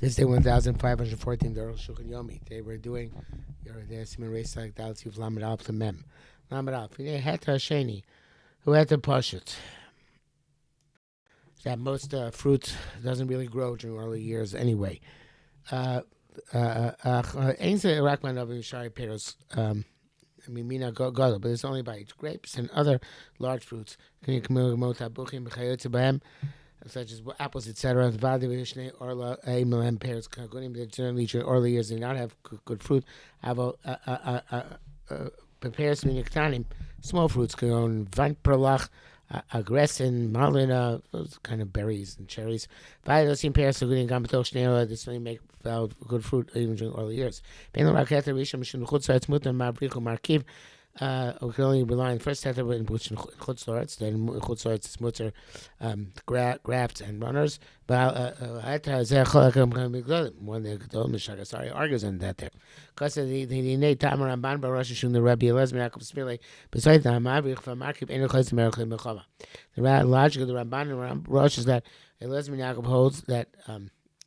This day 1514, the Arukh HaShulchan Yomi. They were doing their Siman Reis like Daltiv Lamed Alf to Mem. Lamed Alf. They had Hasheni, who had to push it. That most fruit doesn't really grow during early years anyway. Ain't the Rakman of Shari Peros, Mimina Godo, but it's only by grapes and other large fruits. Can you come such as apples, etc. The Orla, Melem, pears, generally during early years do not have good fruit. Have pears, small fruits, can own Vantperlach, agressin, malina, those kind of berries and cherries. Pears, so good in Gamatoch, this may make good fruit even during early years. We can only rely on first tether in chutzlorets, then chutzlorets is mutter grafts and runners. But one the Gedol Mishagasari argues on that there. Because the innate Tamar Ramban Barosh Shun the Rabbi Elazar Yaakov Spirle, besides the Hamavrich from Markib Enochos Merachim Mechava. The logic of the Ramban and Rosh is that Elazar Yaakov holds that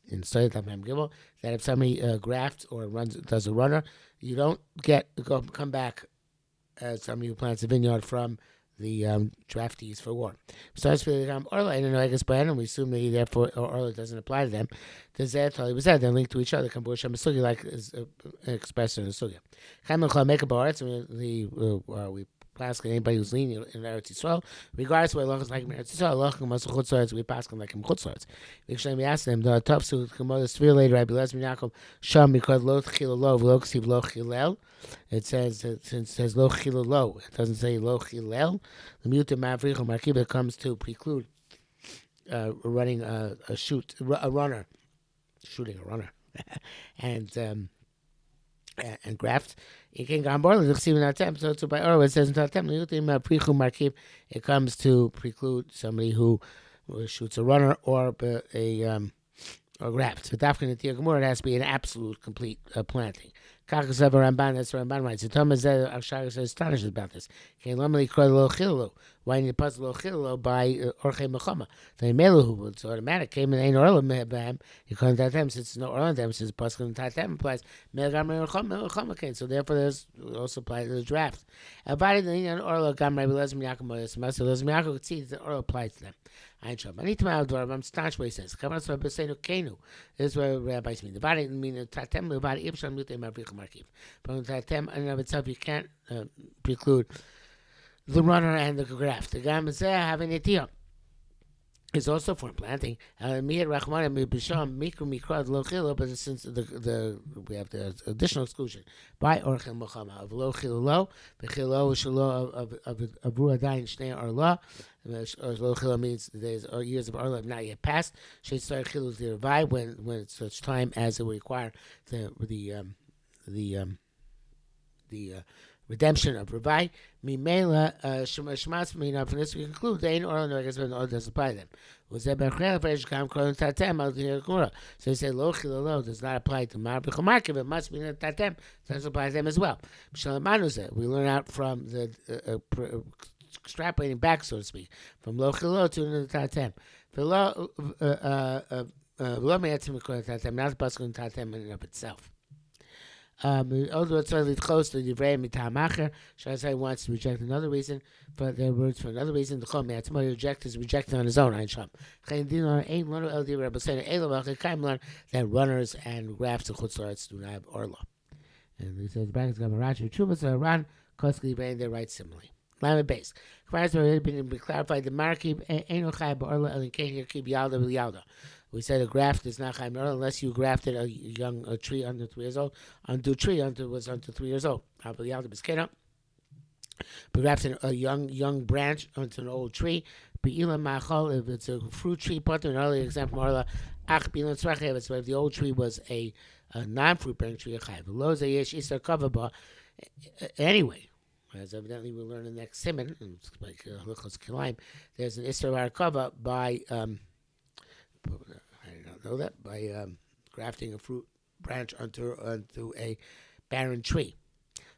in Soyat Lamhem Gimel that if somebody grafts or does a runner, you don't come back as somebody who plants a vineyard from the draftees for war. Besides for the Orla, and I guess by and we assume that therefore Orla doesn't apply to them. The Zetali was that they're linked to each other. Kambush and Masugi, like is expressed in the Sugya. Chamachal make a bar. We pass anybody who's lenient in Eretz Yisrael, regardless of what Allah is like in Eretz Yisrael. Allah must chutzorets. We pass like him chutzorets. We ask them the top suit Kamoda Svir later. Rabbi Elazar Yaakov Sham because lo tchil lo v'lo ksiv lo chilel. It says lo chilel lo. It doesn't say lo chilel. The muta mavrich or markiba comes to preclude running a runner, shooting a runner, and graft. It can go on board. So by Orwell, it says in Tatem, it comes to preclude somebody who shoots a runner or a graft. So Dafkin and Tia it has to be an absolute complete planting. Kakas of Ramban, that's what Ramban writes. So Thomas Akshar is astonished about this. Why didn't you puzzle lo chillo by Orche Mechama? The Meluhu, it's automatic. Came in Ein Orla Mehbam. You couldn't Tatem, since no Orla them, since Pascal and Tatem applies. Melgam Mechama came. So therefore, there's also applied to the draft. About it, the Orla Gam Rabbi Elazar Yaakov Moyes, Master Elazar Yaakov could see that the Orla applies to them. I need to know I'm staunch what he says. Come on, so Besenu Kenu. This is what rabbis mean. The body mean Tatem, the body Ibsham Lute Mavrich Markiv. From Tatem, in and of itself, you can't preclude the runner and the graft. The Gam is having a deal. Is also for planting. But since we have the additional exclusion by Orchel Mochama of Lo Chilolo, the Chilo Shalo of Ruadain Shnei Arla. Lo Chilo means the days or years of Arla have not yet passed. She started Chilo to revive when it's such time as it would require the redemption of Rabai. Mimela Shmas Mina from this we conclude they ain't Orla no I guess when Orla doesn't apply to them. Was that Berchel Fresh Kam Kron Tatem out here Kura. So they say Lo Chilolo does not apply to Marbicha Markiv, it must be Tatem, doesn't apply to them as well. Shalamanuza, we learn out from the extrapolating back, so to speak, from Lo Chilolo to the Tatem. The Lo Me'etzim Kron Tatem, not the Pascal Tatem in and of itself. Although it's really close to the Divrei Mitamacher, Shazai wants to reject another reason, but there are words for another reason. The Chol Me'atzma reject is rejected on his own. That runners and grafts of chutzlorets do not have orla. And he says, "Back is Gamarachi Chuvas Ran Koski Brain." They write similarly. Lamed base. Kvaras already been clarified. The Markib Enochai Ba'orla Elinkei Kib Yalda Yalda. We said a graft is not chayim unless you grafted a tree under 3 years old. Unto tree was under 3 years old. But grafted a young branch onto an old tree. If it's a fruit tree, put an earlier example, if the old tree was a non-fruit bearing tree, anyway. As evidently we'll learn in the next siman, like there's an Isra Harakava by I don't know that by grafting a fruit branch onto a barren tree.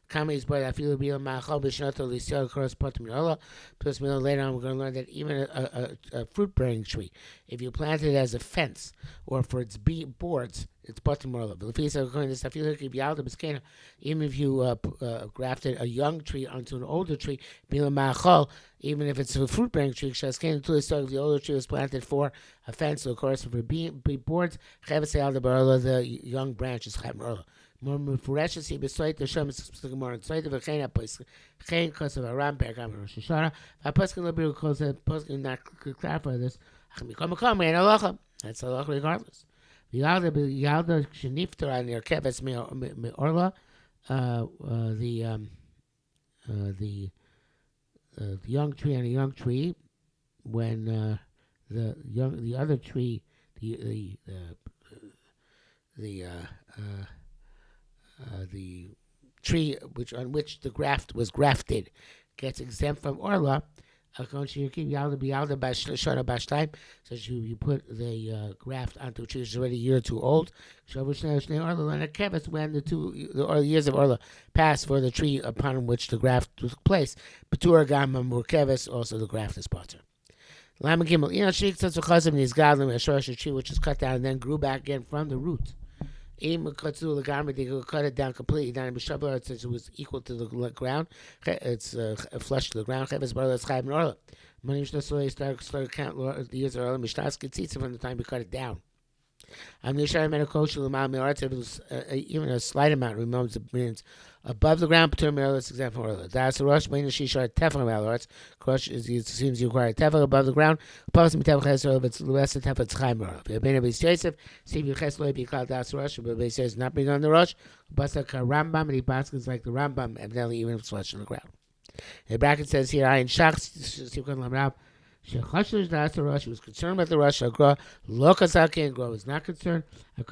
Kama is by I feel be a machal b'shnato l'israel koros potem yola. Plus, later on, we're going to learn that even a fruit-bearing tree, if you plant it as a fence or for its boards, it's potem yola. But even if you grafted a young tree onto an older tree, even if it's a fruit-bearing tree, the older tree was planted for a fence, so of course for boards, the young branches. More mufreshes he beside the Shem more inside of a chain up chain cause of a rampart on Rosh Hashanah. A person will be close a person not clarify this. Come and Allah. That's Allah regardless. The Yalda Shanifter on your keves me orla. The young tree and a young tree when the other tree the tree on which the graft was grafted gets exempt from orla. So you put the graft onto a tree that's already a year or two old. When the years of orla pass for the tree upon which the graft took place, also the graft is potter. A tree which is cut down and then grew back again from the root. They could cut it down completely down since it was equal to the ground. It's flush to the ground. Money start count the years early. From the time we cut it down. Even a slight amount remains above the ground. That's example orla. That's the rush. Crush is it seems you require tefach above the ground. If it's less than tefach, it's chaim orla. See if you ches loy be called that's rush, but they says not being on the rush. Basa Rambam and he baskets like the Rambam, evidently even if it's flush on the ground. The bracket says here, Ayin Shach. She was concerned about the rush. Lokasaki and Grow was not concerned. But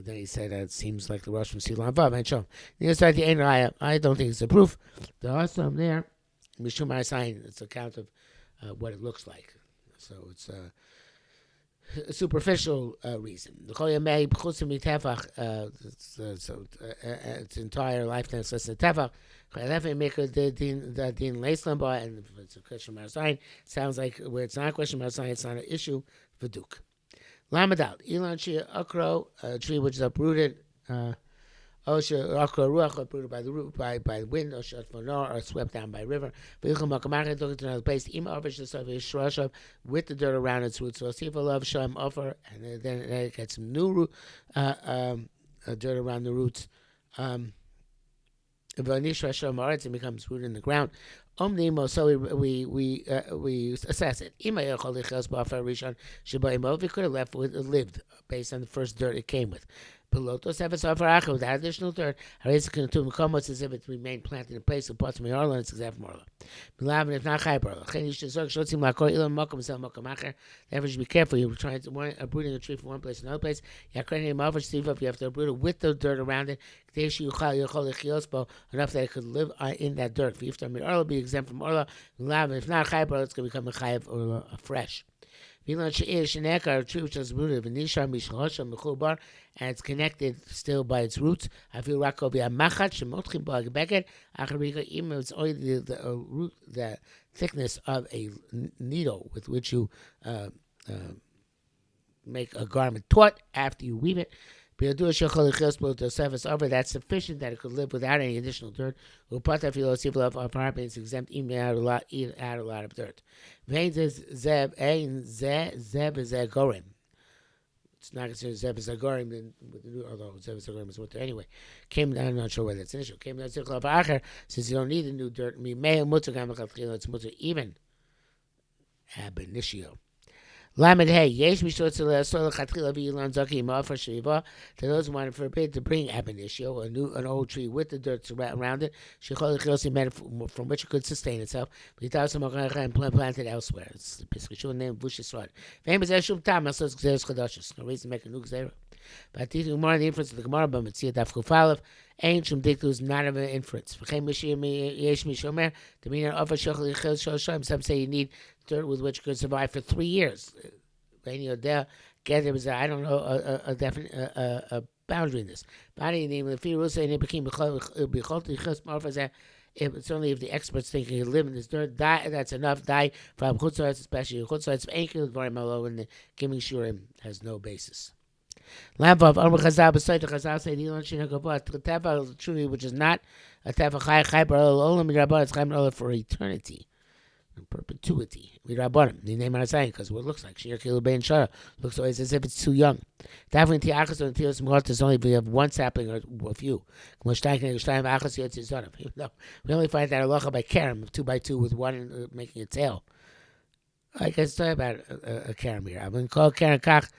then he said that it seems like the rush from Silan Vav. I don't think it's a proof. There are some there. Mishum sign. It's a count of what it looks like. So it's a superficial reason. Its entire lifetime says the tefach. And if it's a question about sign, sounds like where it's not a question about sign, it's not an issue for Duke. Lamadal, Elon Shia Akro, a tree which is uprooted, Osha Akro Ruach, uprooted by the root, by the wind, Osha Atfonor, or swept down by river. Vichamakamaka took it to another place, Ima Ovish the with the dirt around its roots. So see if a love Shem offer, and then it gets some new dirt around the roots. It becomes rooted in the ground. So we assess it. We could have lived based on the first dirt it came with. Without additional dirt, as if it remained planted in place of parts of Orla and it's exact from Orla. If not therefore, you should be careful. You're trying to uprooting a tree from one place to another place. You have to uproot it with the dirt around it. Enough that it could live in that dirt. If Orla be exempt from Orla, if not Orla, it's going to become a Chayav Orla fresh. A tree which is rooted and it's connected still by its roots. I feel it's only the thickness of a needle with which you make a garment taut after you weave it. That's sufficient that it could live without any additional dirt. It's exempt even add a lot of dirt. It's not considered Zeb is Zagorim, although Zeb is Zagorim is winter anyway. I'm not sure whether that's an issue. Since you don't need the new dirt, it's mutter even ab initio. Lamed hey, yesh mishot soil chatchila v'ilan zaki ma'afar sheiva. To those who want to forbid to bring ab initio, an old tree with the dirt around it, shechol chilosi made from which it could sustain itself. V'yitav and planted elsewhere. It's the Piskashul name Vushis Rod. Famous Eshum Tam, also it's Gzeres Chadashis. No reason to make a new Gzera. But the Gemara, the inference of the Gemara, but Mitzia Daf Kufalev, ain't Shum Diktu is not of an inference. V'chem Mishir Yesh Mishomer, the meaning of a Shechol Yichel Shoshim. Some say you need dirt with which you could survive for 3 years. Any of there, there was I don't know a definite a boundary in this. Body name the fear will say it became if certainly if the experts think he live in this dirt, die, that's enough. Die from chutzlaretz, especially chutzlaretz, ain't very mellow, and the giving shurim has no basis. Lamvav Amr Chazal beside the Chazal say the Elon Shina Gavot Tefa truly which is not a Tefa Chai Chai Bar Olam Mirabban it's Chaim Olam for eternity and perpetuity. Mirabban the name I'm saying because what it looks like Shir Kilu Bein Shara looks always as if it's too young. Definitely Tiachas and Tios Mort is only if we have one sapling or a few. Even though we only find that halacha by Kerem 2 by 2 with one making a tail. I can say about a Kerem here. I'm going to call Kerem Kach.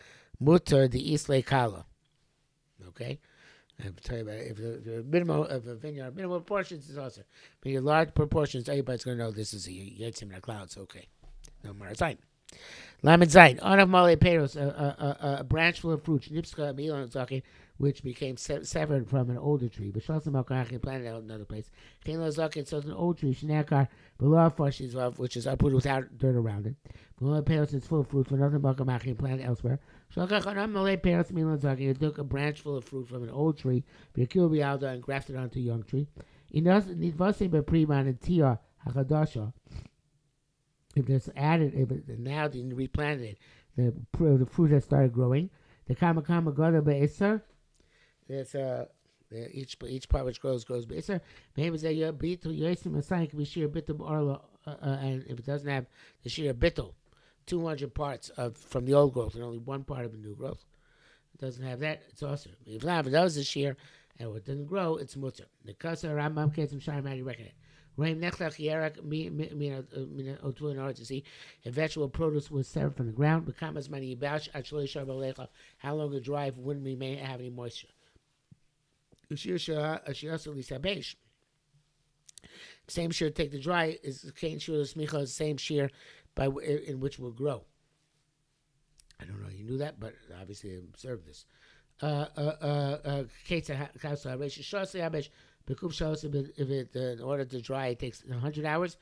Mutter the Islay Kala. Okay? I'm telling you about it. If the minimum of a vineyard, minimal proportions is also. But your large proportions, everybody's going to know this is a Yetzim in the clouds. Okay. No more sign. Lamed Zayin. On of Male Peros, a branch full of fruit. Nipska Milon Zakin, which became severed from an older tree. But Shalsam Malkachin planted out in another place. Kain Zakin, so it's an old tree. Shnakar, below Fashis, which is uprooted without dirt around it. Male Peros is full of fruit for nothing Malkamachin planted elsewhere. You took a branch full of fruit from an old tree, and grafted onto a young tree. If it's added, if it, now they replanted it, the fruit has started growing. The kamakama gada be'isar, there's each part which grows be'isar. Maybe say your bitul yosim asayim can be sheer bitul orla, and if it doesn't have the sheer bitul. 200 parts from the old growth and only one part of the new growth. It doesn't have that, it's awesome. If not, if it does this year and it didn't grow, it's mutter. The Kasa Rambam Ketzim Shari, how do you reckon it? Raim Nechlach Yerak Mina Otu in order to see if vegetable produce was severed from the ground. Bekamas Mani Yibash Actually Sharbalecha, how long a drive wouldn't remain have any moisture. Same shear take the dry is Kain Shur Smicha, same shear in which will grow. I don't know you knew that, but obviously I observed this. If it in order to dry it takes 100 hours.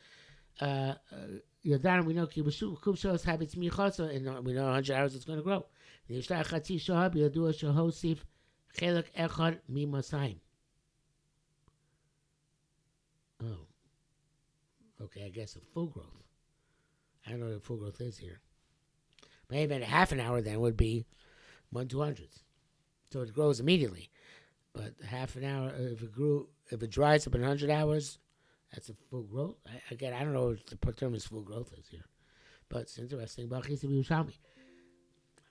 We know Kubshos have its michasa, and we know 100 hours it's going to grow. Oh, okay, I guess a full growth. I don't know what full growth is here. Maybe at half an hour then would be 1/200. So it grows immediately. But half an hour, if it dries up in 100 hours, that's a full growth. I don't know what the term is full growth is here. But it's interesting. I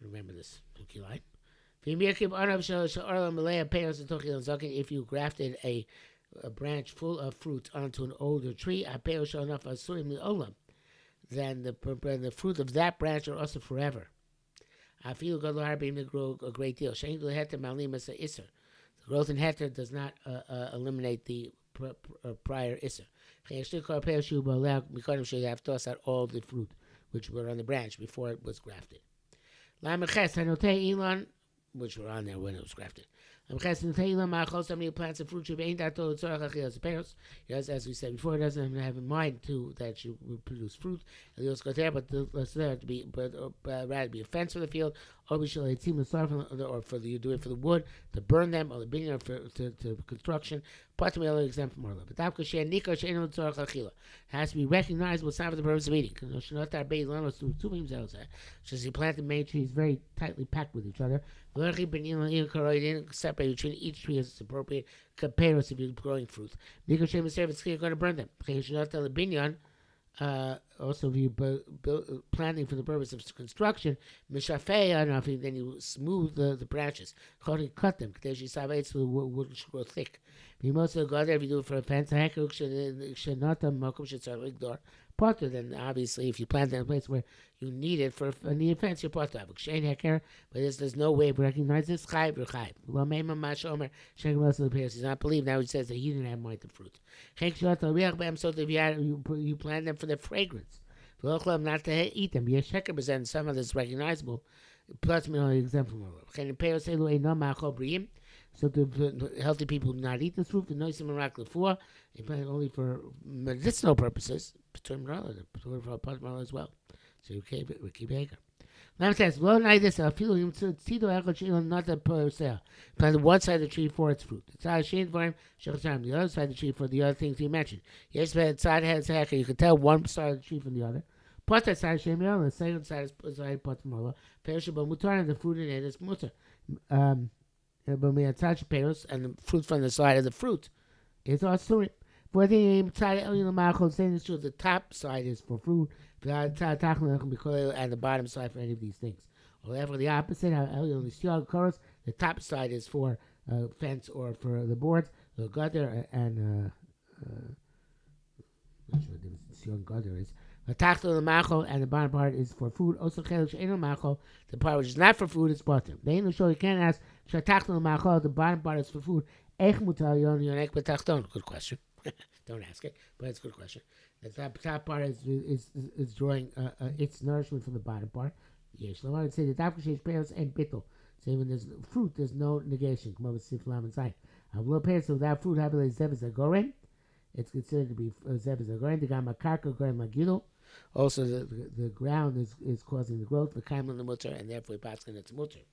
remember this. If you grafted a branch full of fruit onto an older tree, then the fruit of that branch are also forever. I feel going grow a great deal. The growth in heter does not eliminate the prior isser. Because you have tossed out all the fruit which were on the branch before it was grafted. Which were on there when it was grafted. Somebody plants a fruit tree, as we said before, it doesn't have in mind too that you will produce fruit. But rather be a fence for the field, or for you do it for the wood to burn them, or the building or to construction. Exempt from Orla. But it has to be recognized what's not for the purpose of eating. Since he planted many trees very tightly packed with each other, separate between each tree as it's appropriate. Compare us if you're growing fruit. You're going to burn them. Also, if you planting for the purpose of construction, then you smooth the branches. Cut them. So the wood should grow thick. You mostly go there if you do it for a fence. Then obviously, if you plant it in a place where you need it for a near fence, you're part of it. But there's no way of recognizing this. He's not believed. Now he says that he didn't have mind the fruit. So if you plant them for their fragrance. Not to eat them. Some of this recognizable. Plus, exempt from all. So the healthy people do not eat this fruit. The noisim miracle for they plant it only for medicinal purposes. For as well. So you keep it. Now it says, "Well, like this, a few not the per se. Plant one side of the tree for its fruit. It's not a shade for him. The other side of the tree for the other things he mentioned. Yes, but side has hacker. You can tell one side of the tree from the other. Plus that side shame and the second side is side patmola. Perishable mutar and the fruit in it is mutar. But we attach pears and the fruit from the side of the fruit is also. For the saying it's true, the top side is for fruit, and the bottom side for any of these things. Or therefore, the opposite, the top side is for fence or for the boards, the gutter and gutter is. The and the bottom part is for food. Also, the part which is not for food is bottom. They ain't sure you can't ask. The bottom part is for food. Good question. Don't ask it, but it's a good question. The top part is drawing its nourishment from the bottom part. Yes, I want to say the top shape pears and bittel. Say when there's fruit, there's no negation. Come over to lam inside. A little pears so without fruit, have a zev is a goren. It's considered to be zev is a goren. The gamakaka goren magilo. Also, the ground is causing the growth. The kaim on the mutter, and therefore paskin it's mutter.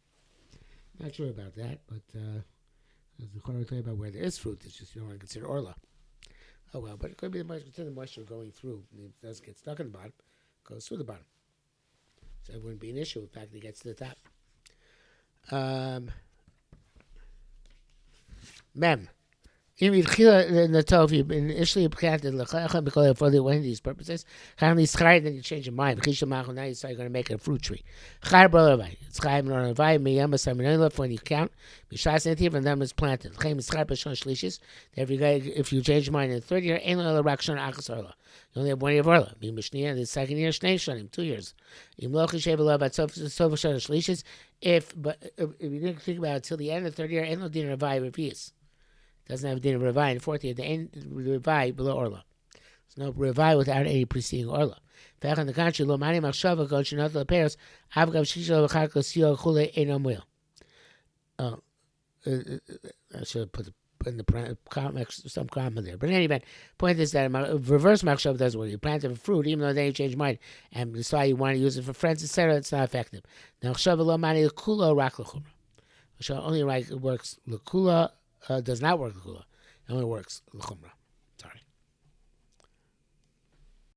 Not sure about that, but there's a Torah tell you about where there is fruit. It's just you don't want to consider orla. Oh well, but it could be the moisture going through. It doesn't get stuck in the bottom, it goes through the bottom. So it wouldn't be an issue. In fact, it gets to the top. Mem. If you initially planted for one of these purposes, then you change your mind. Now you start going to make it a fruit tree. It's when you count, and then it's planted. If you change your mind in the third year, you only have 1 year of orla. In the second year, 2 years. If you didn't think about it until the end of the third year, ain't no dinner of doesn't have a din of Revai. In the fourth year, the end Revai below Orla. There's no Revai without any preceding Orla. On the contrary, Lo Mani Machshava Go Shinot LePeros Avgav Shisha V'Chako Sio Chule Ein Amuel. I should put in the some comma there. But in any event, point is that reverse Machshava doesn't work. You plant it for fruit, even though they change your mind, and decide you want to use it for friends, etc. It's not effective. Now Machshava Lo Mani Kulo Rak L'Chumra. Machshava only works L'Kula. Does not work l'chula. It only works l'chumra.